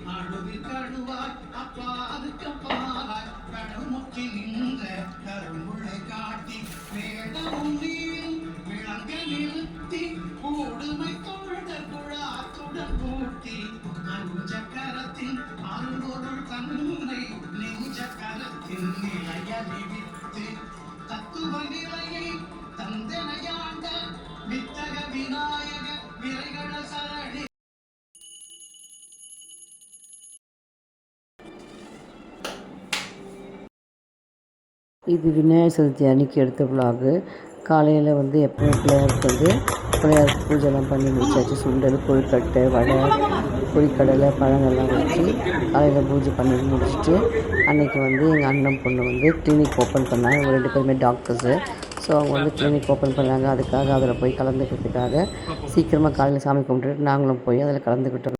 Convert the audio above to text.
நடுவில் கடுவாய் அப்பாவுக்கு அப்பாவாய் கடுமுற்றி நின்ற கருமுளை காட்டி வேடமும் நீரும் விளங்க நிறுத்தி கூடுமை தொழுத குழாத்துடன் கூட்டி அஞ்ச கரத்தின் அருள்பொருள் தன்னை நெஞ்ச கரத்தின் நிலையறிவித்து தத்துவ நிலையை தந்தனையாண்ட வித்தக விநாயக விரைகள சரணி. இது விநாயகர் சதுர்த்தி அன்றைக்கி எடுத்த விலாகு. காலையில் எப்பவும் பிள்ளையாருக்கு பூஜைலாம் பண்ணி முடிச்சாச்சு. சுண்டல், கொழுக்கட்டை, வடை, பொரிக்கடலை, பழங்கள்லாம் வச்சு காலையில் பூஜை பண்ணி முடிச்சுட்டு அன்றைக்கி எங்கள் அண்ணன் பொண்ணு கிளினிக் ஓப்பன் பண்ணாங்க. அவங்க 2 பேருமே டாக்டர்ஸு. ஸோ அவங்க கிளினிக் ஓப்பன் பண்ணாங்க. அதுக்காக அதில் போய் கலந்துக்கிறதுக்காக சீக்கிரமாக காலையில் சாமி கும்பிட்டுட்டு நாங்களும் போய் அதில் கலந்துக்கிட்டோம்.